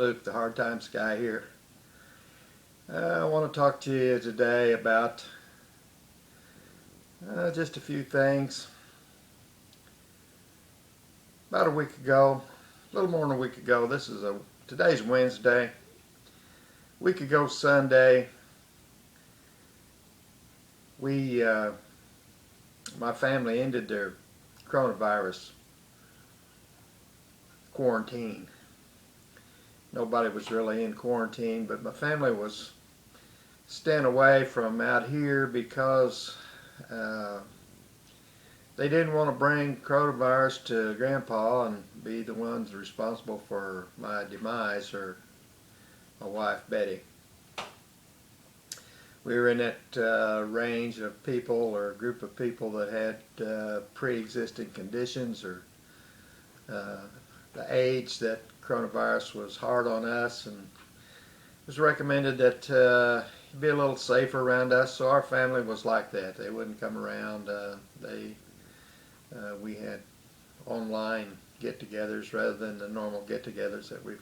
Luke, the Hard Times guy here. I want to talk to you today about just a few things. About a week ago, a little more than a week ago, today's Wednesday. A week ago Sunday, my family ended their coronavirus quarantine. Nobody was really in quarantine, but my family was staying away from out here because they didn't want to bring coronavirus to Grandpa and be the ones responsible for my demise, or my wife Betty. We were in that range of people, or group of people, that had pre-existing conditions, or the age that coronavirus was hard on us, and it was recommended that be a little safer around us. So our family was like that. They wouldn't come around. We had online get-togethers rather than the normal get-togethers that we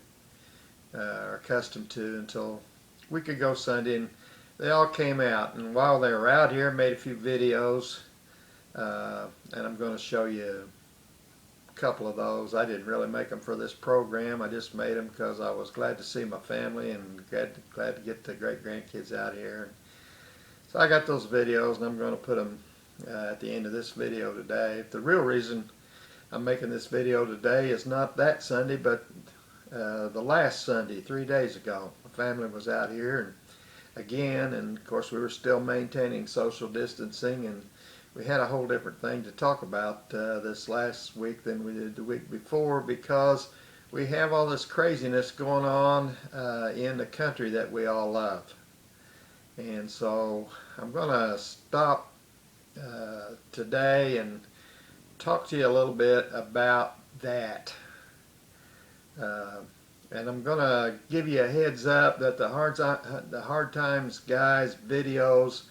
are accustomed to until a week ago Sunday. And they all came out, and while they were out here, made a few videos, and I'm going to show you a couple of those. I didn't really make them for this program. I just made them because I was glad to see my family and glad to get the great-grandkids out here. So I got those videos, and I'm going to put them at the end of this video today. The real reason I'm making this video today is not that Sunday, but the last Sunday, 3 days ago. My family was out here again, and of course we were still maintaining social distancing, and we had a whole different thing to talk about this last week than we did the week before, because we have all this craziness going on in the country that we all love. And so I'm going to stop today and talk to you a little bit about that. And I'm going to give you a heads up that the Hard Times guys videos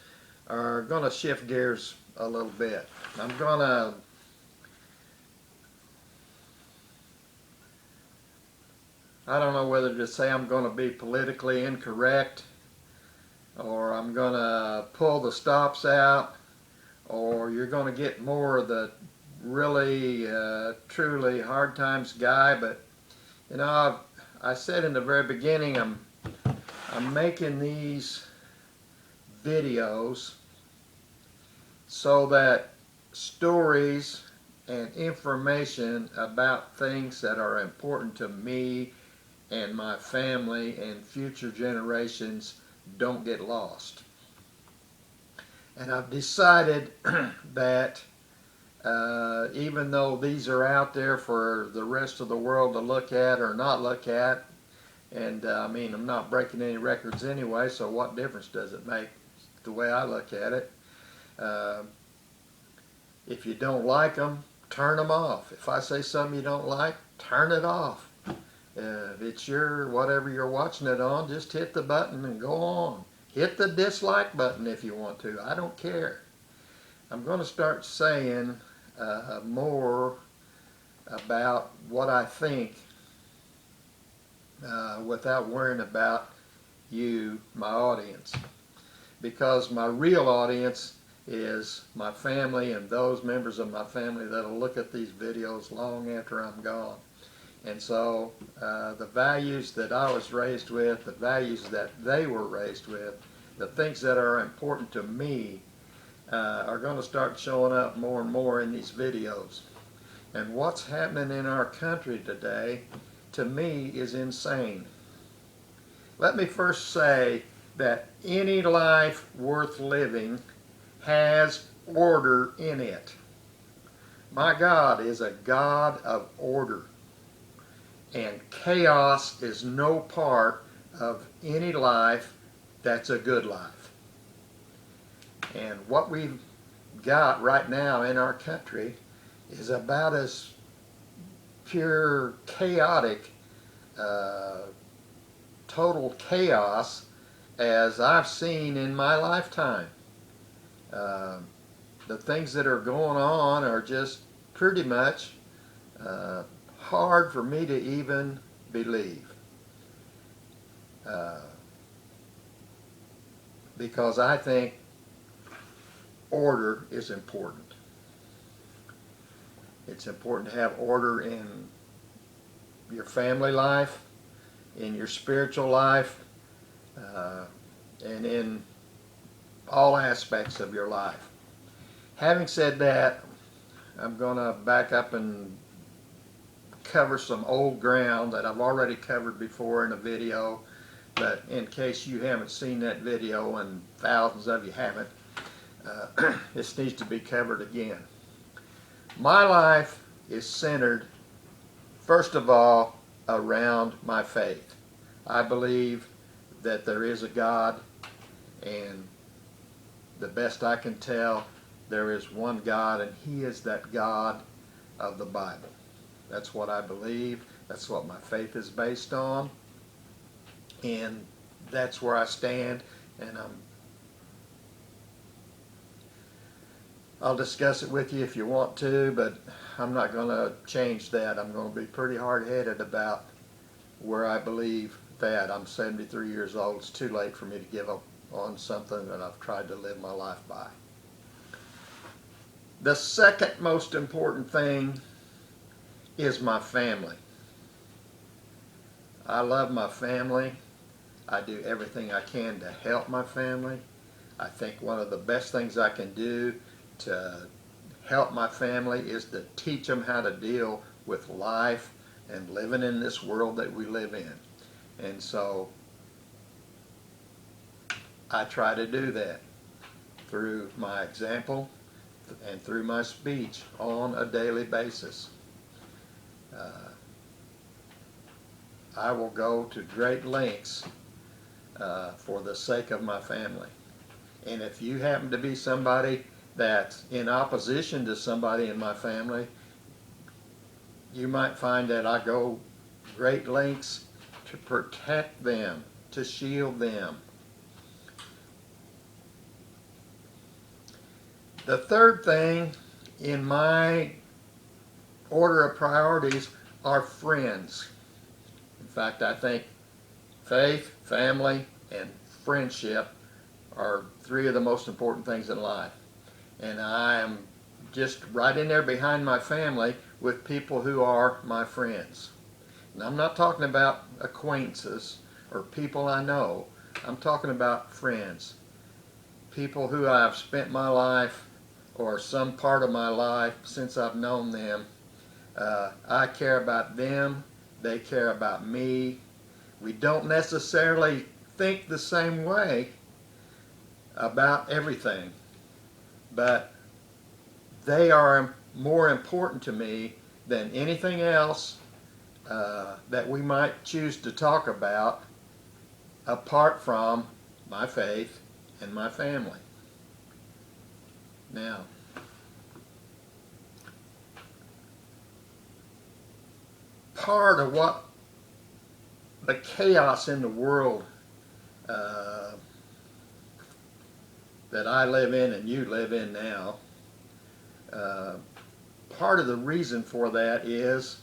are going to shift gears a little bit. I don't know whether to say I'm going to be politically incorrect, or I'm going to pull the stops out, or you're going to get more of the really truly Hard Times guy. But you know, I said in the very beginning, I'm making these videos so that stories and information about things that are important to me and my family and future generations don't get lost. And I've decided that even though these are out there for the rest of the world to look at or not look at, and I mean, I'm not breaking any records anyway, so what difference does it make the way I look at it? If you don't like them, turn them off. If I say something you don't like, turn it off. If it's whatever you're watching it on, just hit the button and go on. Hit the dislike button if you want to. I don't care. I'm going to start saying more about what I think without worrying about you, my audience. Because my real audience is my family and those members of my family that'll look at these videos long after I'm gone. And so the values that I was raised with, the values that they were raised with, the things that are important to me are going to start showing up more and more in these videos. And what's happening in our country today, to me, is insane. Let me first say that any life worth living has order in it. My God is a God of order, and chaos is no part of any life that's a good life. And what we've got right now in our country is about as pure chaotic, total chaos as I've seen in my lifetime. The things that are going on are just pretty much hard for me to even believe. uh, because I think order is important. It's important to have order in your family life, in your spiritual life, and in all aspects of your life. Having said that, I'm going to back up and cover some old ground that I've already covered before in a video, but in case you haven't seen that video, and thousands of you haven't, this needs to be covered again. My life is centered, first of all, around my faith. I believe that there is a God, and the best I can tell, there is one God, and He is that God of the Bible. That's what I believe. That's what my faith is based on. And that's where I stand. And I'll discuss it with you if you want to, but I'm not going to change that. I'm going to be pretty hard-headed about where I believe that. I'm 73 years old. It's too late for me to give up on something that I've tried to live my life by. The second most important thing is my family. I love my family. I do everything I can to help my family. I think one of the best things I can do to help my family is to teach them how to deal with life and living in this world that we live in. And so I try to do that through my example and through my speech on a daily basis. I will go to great lengths for the sake of my family. And if you happen to be somebody that's in opposition to somebody in my family, you might find that I go great lengths to protect them, to shield them. The third thing in my order of priorities are friends. In fact, I think faith, family, and friendship are three of the most important things in life. And I am just right in there behind my family with people who are my friends. And I'm not talking about acquaintances or people I know. I'm talking about friends. People who I've spent my life or some part of my life since I've known them. I care about them. They care about me. We don't necessarily think the same way about everything, but they are more important to me than anything else that we might choose to talk about apart from my faith and my family. Now, part of what the chaos in the world that I live in and you live in now, part of the reason for that is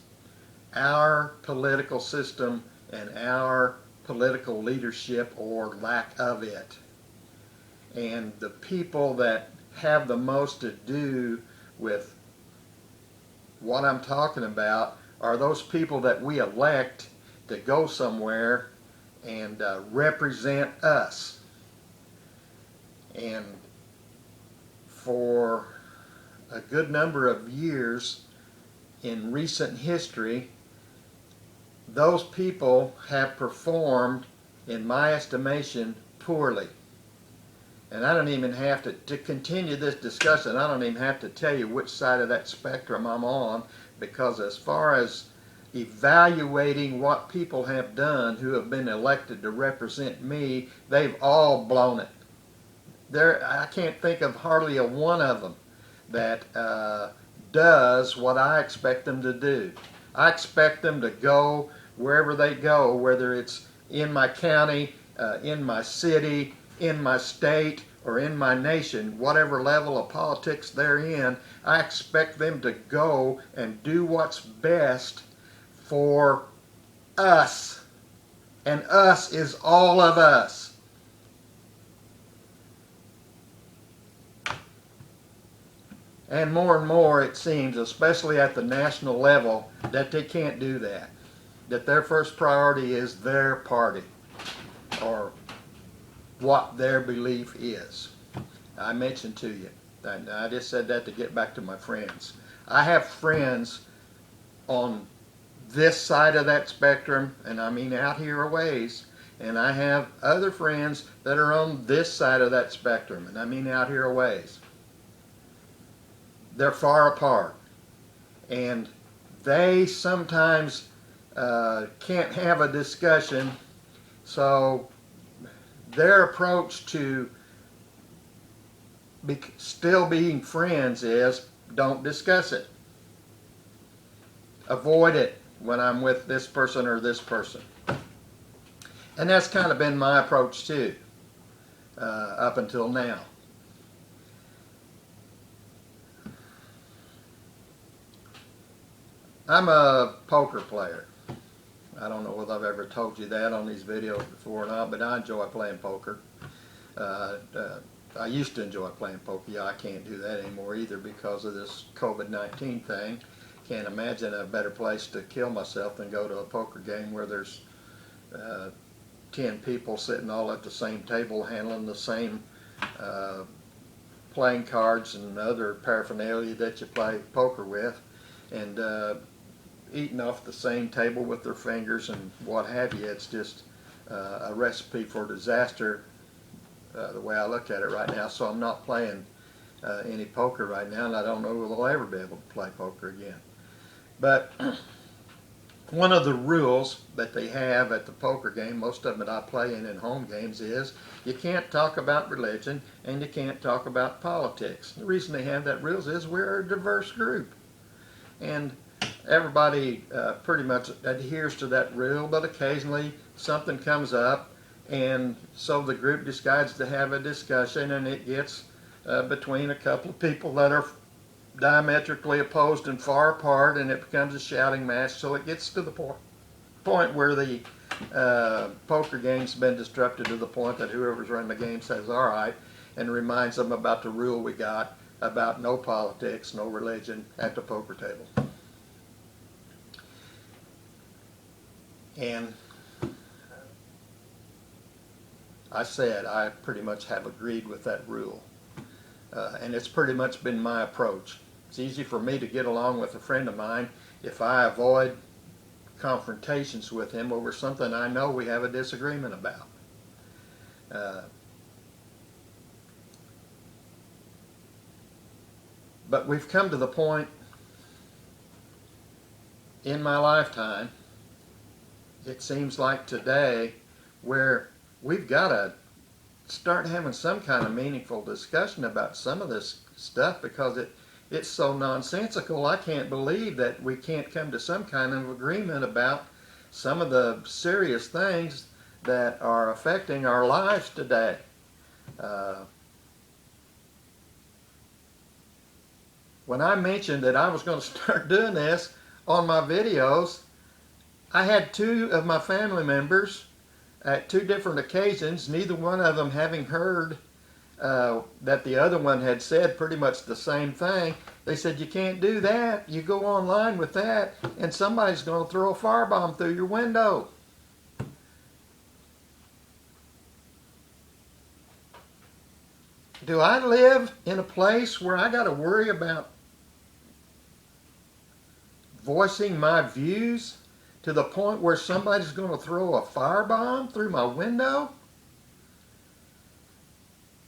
our political system and our political leadership or lack of it. And the people that have the most to do with what I'm talking about are those people that we elect to go somewhere and represent us. And for a good number of years in recent history, those people have performed, in my estimation, poorly. And I don't even have to continue this discussion, I don't even have to tell you which side of that spectrum I'm on, because as far as evaluating what people have done who have been elected to represent me, they've all blown it. I can't think of hardly a one of them that does what I expect them to do. I expect them to go wherever they go, whether it's in my county, in my city, in my state, or in my nation, whatever level of politics they're in. I expect them to go and do what's best for us, And us is all of us. And more it seems, especially at the national level, that they can't do that. That their first priority is their party or what their belief is. I mentioned to you, and I just said that to get back to my friends. I have friends on this side of that spectrum, and I mean out here a ways, and I have other friends that are on this side of that spectrum, and I mean out here a ways. They're far apart, and they sometimes can't have a discussion, so their approach to still being friends is don't discuss it. Avoid it when I'm with this person or this person. And that's kind of been my approach too, up until now. I'm a poker player. I don't know whether I've ever told you that on these videos before or not, but I enjoy playing poker. I used to enjoy playing poker. Yeah, I can't do that anymore either because of this COVID-19 thing. Can't imagine a better place to kill myself than go to a poker game where there's 10 people sitting all at the same table handling the same playing cards and other paraphernalia that you play poker with, and eating off the same table with their fingers and what have you. It's just a recipe for disaster, the way I look at it right now. So I'm not playing any poker right now, and I don't know if I'll ever be able to play poker again. But one of the rules that they have at the poker game, most of them that I play in home games, is you can't talk about religion and you can't talk about politics. The reason they have that rules is we're a diverse group. And everybody pretty much adheres to that rule, but occasionally something comes up, and so the group decides to have a discussion, and it gets between a couple of people that are diametrically opposed and far apart, and it becomes a shouting match. So it gets to the point where the poker game's been disrupted to the point that whoever's running the game says, all right, and reminds them about the rule we got about no politics, no religion at the poker table. And I said I pretty much have agreed with that rule. And it's pretty much been my approach. It's easy for me to get along with a friend of mine if I avoid confrontations with him over something I know we have a disagreement about. But we've come to the point in my lifetime, it seems like today, where we've got to start having some kind of meaningful discussion about some of this stuff, because it's so nonsensical. I can't believe that we can't come to some kind of agreement about some of the serious things that are affecting our lives today. When I mentioned that I was going to start doing this on my videos, I had two of my family members at two different occasions, neither one of them having heard that the other one had said pretty much the same thing. They said, you can't do that. You go online with that and somebody's going to throw a firebomb through your window. Do I live in a place where I got to worry about voicing my views to the point where somebody's going to throw a firebomb through my window?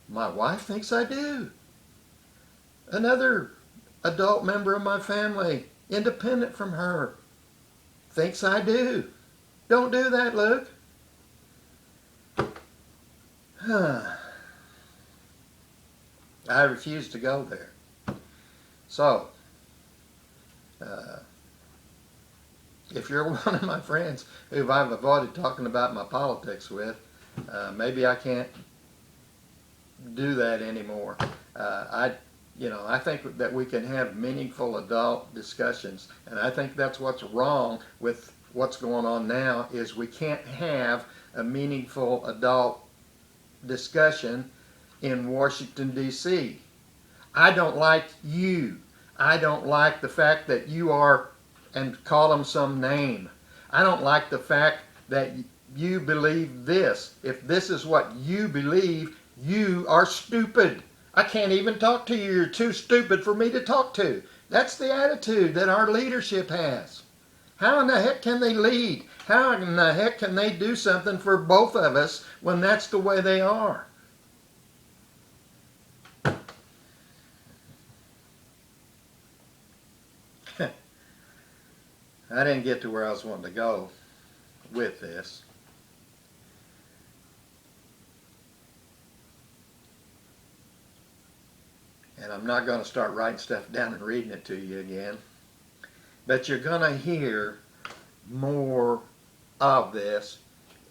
My wife thinks I do. Another adult member of my family, independent from her, thinks I do. Don't do that, Luke. I refuse to go there. So, if you're one of my friends who I've avoided talking about my politics with, maybe I can't do that anymore. I think that we can have meaningful adult discussions, and I think that's what's wrong with what's going on now is we can't have a meaningful adult discussion in Washington, D.C. I don't like you. I don't like the fact that you are, and call them some name. I don't like the fact that you believe this. If this is what you believe, you are stupid. I can't even talk to you. You're too stupid for me to talk to. That's the attitude that our leadership has. How in the heck can they lead? How in the heck can they do something for both of us when that's the way they are? I didn't get to where I was wanting to go with this. And I'm not going to start writing stuff down and reading it to you again. But you're going to hear more of this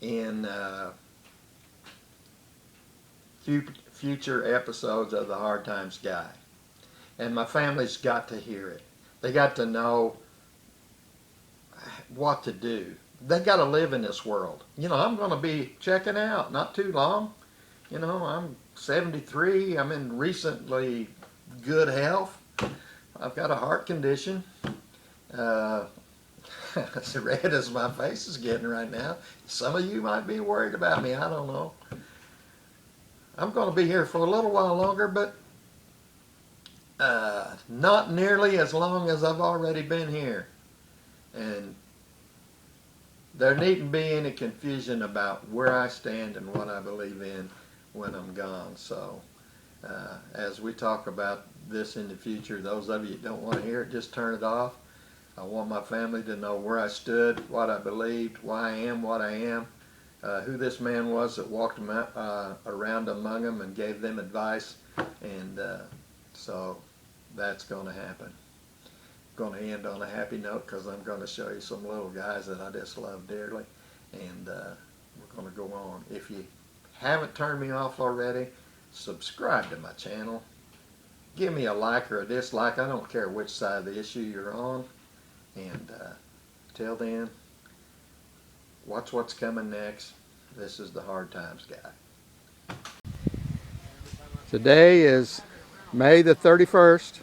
in future episodes of the Hard Times Guide. And my family's got to hear it. They got to know what to do. They got to live in this world. You know, I'm going to be checking out not too long. You know, I'm 73. I'm in recently good health. I've got a heart condition. As red as my face is getting right now. Some of you might be worried about me. I don't know. I'm going to be here for a little while longer, but not nearly as long as I've already been here. And there needn't be any confusion about where I stand and what I believe in when I'm gone. So as we talk about this in the future, those of you that don't want to hear it, just turn it off. I want my family to know where I stood, what I believed, why I am what I am, who this man was that walked around among them and gave them advice. And so that's going to happen. Going to end on a happy note because I'm going to show you some little guys that I just love dearly, and we're going to go on. If you haven't turned me off already, subscribe to my channel. Give me a like or a dislike. I don't care which side of the issue you're on. And till then, watch what's coming next. This is the Hard Times Guy. Today is May the 31st.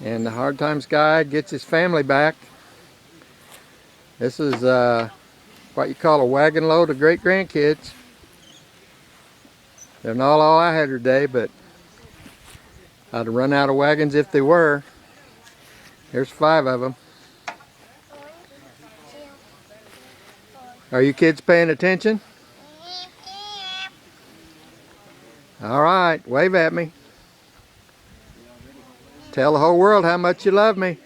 And the Hard Times Guide gets his family back. This is what you call a wagon load of great grandkids. They're not all I had today, but I'd have run out of wagons if they were. Here's 5 of them. Are you kids paying attention? All right, wave at me. Tell the whole world how much you love me.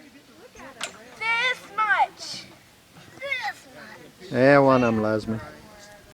This much. This much. Yeah, one of them loves me.